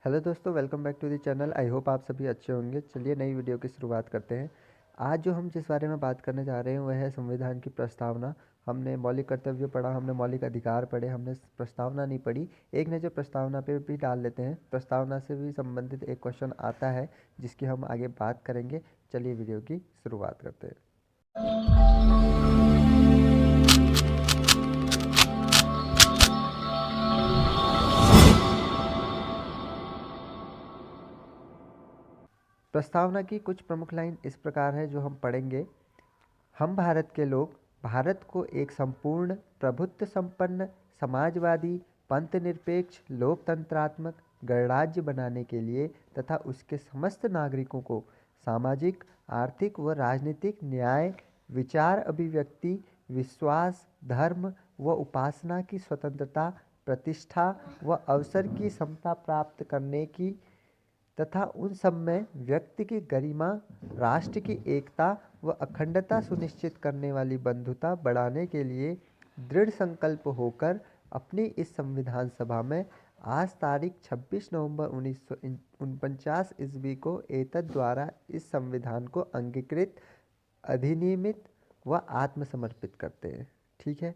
Hello दोस्तों, welcome back to the channel. I hope आप सभी अच्छे होंगे। चलिए नई वीडियो की शुरुआत करते हैं। आज जो हम जिस बारे में बात करने जा रहे हैं वह है संविधान की प्रस्तावना। हमने मौलिक कर्तव्य पढ़ा, हमने मौलिक अधिकार पढ़े, हमने प्रस्तावना नहीं पढ़ी। एक नज़र प्रस्तावना पे भी डाल लेते हैं। प्रस्तावना से भी संबंधित एक क्वेश्चन आता है जिसकी हम आगे बात करेंगे। चलिए वीडियो की शुरुआत करते हैं। प्रस्तावना की कुछ प्रमुख लाइन इस प्रकार है जो हम पढ़ेंगे। हम भारत के लोग भारत को एक संपूर्ण प्रभुत्व संपन्न समाजवादी पंथनिरपेक्ष लोकतंत्रात्मक गणराज्य बनाने के लिए तथा उसके समस्त नागरिकों को सामाजिक आर्थिक व राजनीतिक न्याय विचार अभिव्यक्ति विश्वास धर्म व उपासना की स्वतंत्रता प्रतिष्ठा व अवसर की समता प्राप्त करने की तथा उन सब में व्यक्ति की गरिमा राष्ट्र की एकता व अखंडता सुनिश्चित करने वाली बंधुता बढ़ाने के लिए दृढ़ संकल्प होकर अपनी इस संविधान सभा में आज तारीख 26 नवंबर 1949 ईस्वी को एतद द्वारा इस संविधान को अंगीकृत अधिनियमित व आत्मसमर्पित करते हैं। ठीक है।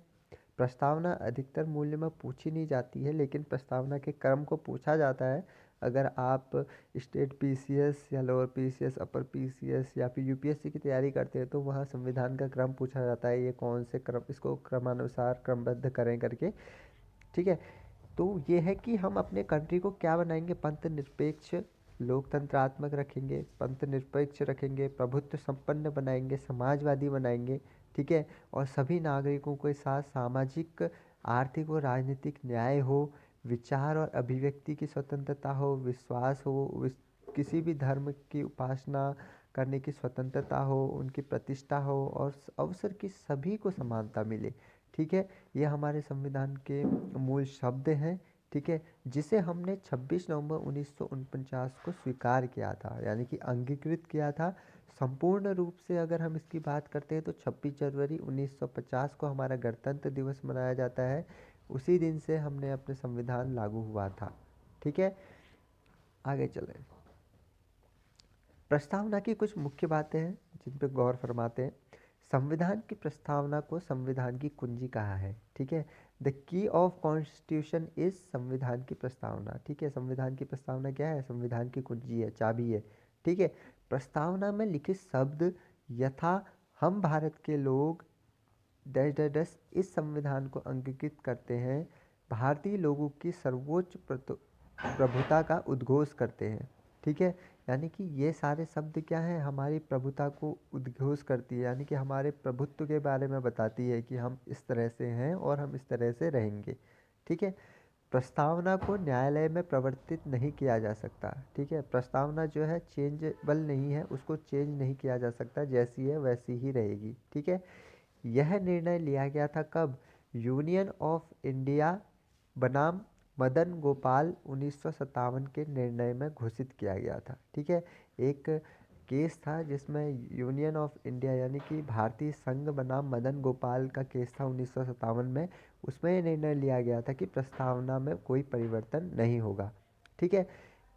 प्रस्तावना अधिकतर मूल्य में पूछी नहीं जाती है, लेकिन प्रस्तावना के क्रम को पूछा जाता है। अगर आप स्टेट पीसीएस या लोअर पीसीएस अपर पीसीएस या फिर यूपीएससी की तैयारी करते हैं तो वहाँ संविधान का क्रम पूछा जाता है, ये कौन से क्रम, इसको क्रमानुसार क्रमबद्ध करें करके। ठीक है। तो ये है कि हम अपने कंट्री को क्या बनाएंगे, पंथ निरपेक्ष लोकतंत्रात्मक रखेंगे, पंथ निरपेक्ष रखेंगे, प्रभुत्व संपन्न बनाएंगे, समाजवादी बनाएंगे। ठीक है। और सभी नागरिकों के साथ सामाजिक आर्थिक और राजनीतिक न्याय हो, विचार और अभिव्यक्ति की स्वतंत्रता हो, विश्वास हो, किसी भी धर्म की उपासना करने की स्वतंत्रता हो, उनकी प्रतिष्ठा हो और अवसर की सभी को समानता मिले। ठीक है। ये हमारे संविधान के मूल शब्द हैं। ठीक है। जिसे हमने 26 नवंबर 1949 को स्वीकार किया था, यानी कि अंगीकृत किया था। संपूर्ण रूप से अगर हम इसकी बात करते हैं तो 26 जनवरी 1950 को हमारा गणतंत्र दिवस मनाया जाता है। उसी दिन से हमने अपने संविधान लागू हुआ था। ठीक है। आगे चलें। प्रस्तावना की कुछ मुख्य बातें हैं जिन पर गौर फरमाते हैं। संविधान की प्रस्तावना को संविधान की कुंजी कहा है। ठीक है। The key of constitution is संविधान की प्रस्तावना। ठीक है। संविधान की प्रस्तावना क्या है? संविधान की कुंजी है, चाबी है। ठीक है। प्रस्तावना में लिखित शब्द यथा हम भारत के लोग डैश डैश डैश इस संविधान को अंगीकृत करते हैं, भारतीय लोगों की सर्वोच्च प्रभुता का उद्घोष करते हैं। ठीक है। यानी कि ये सारे शब्द क्या हैं, हमारी प्रभुता को उद्घोष करती है, यानी कि हमारे प्रभुत्व के बारे में बताती है कि हम इस तरह से हैं और हम इस तरह से रहेंगे। ठीक है। प्रस्तावना को न्यायालय में प्रवर्तित नहीं किया जा सकता। ठीक है। प्रस्तावना जो है चेंजेबल नहीं है, उसको चेंज नहीं किया जा सकता, जैसी है वैसी ही रहेगी। ठीक है। यह निर्णय लिया गया था कब? यूनियन ऑफ इंडिया बनाम मदन गोपाल 1957 के निर्णय में घोषित किया गया था। ठीक है। एक केस था जिसमें यूनियन ऑफ इंडिया यानी कि भारतीय संघ बनाम मदन गोपाल का केस था 1957 में। उसमें यह निर्णय लिया गया था कि प्रस्तावना में कोई परिवर्तन नहीं होगा। ठीक है।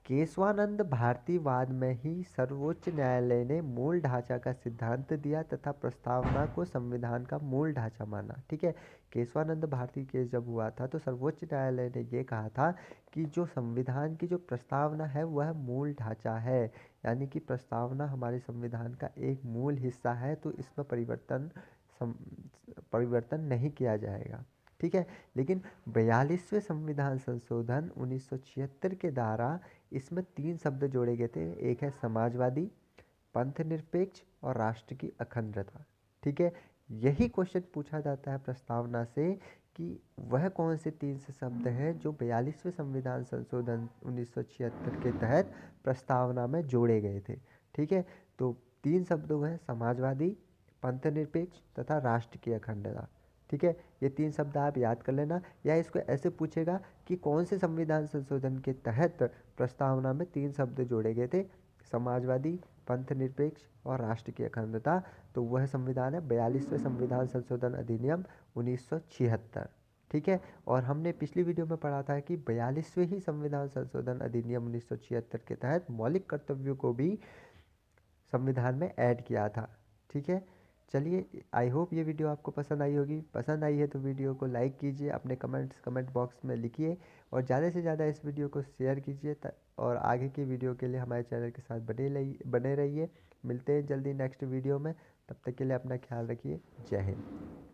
केशवानंद भारतीयवाद में ही सर्वोच्च न्यायालय ने मूल ढांचा का सिद्धांत दिया तथा प्रस्तावना को संविधान का मूल ढांचा माना। ठीक है। केशवानंद भारती केस जब हुआ था तो सर्वोच्च न्यायालय ने ये कहा था कि जो संविधान की जो प्रस्तावना है वह मूल ढांचा है, यानी कि प्रस्तावना हमारे संविधान का एक मूल हिस्सा है, तो इसमें परिवर्तन नहीं किया जाएगा। ठीक है। लेकिन 42वें संविधान संशोधन 1976 के द्वारा इसमें 3 शब्द जोड़े गए थे। एक है समाजवादी, पंथ निरपेक्ष और राष्ट्र की अखंडता। ठीक है। यही क्वेश्चन पूछा जाता है प्रस्तावना से कि वह कौन से 3 से शब्द हैं जो 42वें संविधान संशोधन 1976 के तहत प्रस्तावना में जोड़े गए थे। ठीक है। तो 3 शब्द हैं समाजवादी, पंथ निरपेक्ष तथा राष्ट्र की अखंडता। ठीक है। ये 3 शब्द आप याद कर लेना, या इसको ऐसे पूछेगा कि कौन से संविधान संशोधन के तहत प्रस्तावना में 3 शब्द जोड़े गए थे, समाजवादी, पंथ निरपेक्ष और राष्ट्र की अखंडता। तो वह संविधान है 42वें संविधान संशोधन अधिनियम 1976। ठीक है। और हमने पिछली वीडियो में पढ़ा था कि 42वें ही संविधान संशोधन अधिनियम 1976 के तहत मौलिक कर्तव्यों को भी संविधान में ऐड किया था। ठीक है, चलिए, आई होप ये वीडियो आपको पसंद आई होगी। पसंद आई है तो वीडियो को लाइक कीजिए, अपने कमेंट बॉक्स में लिखिए और ज़्यादा से ज़्यादा इस वीडियो को शेयर कीजिए और आगे की वीडियो के लिए हमारे चैनल के साथ बने रहिए। मिलते हैं जल्दी नेक्स्ट वीडियो में, तब तक के लिए अपना ख्याल रखिए। जय हिंद।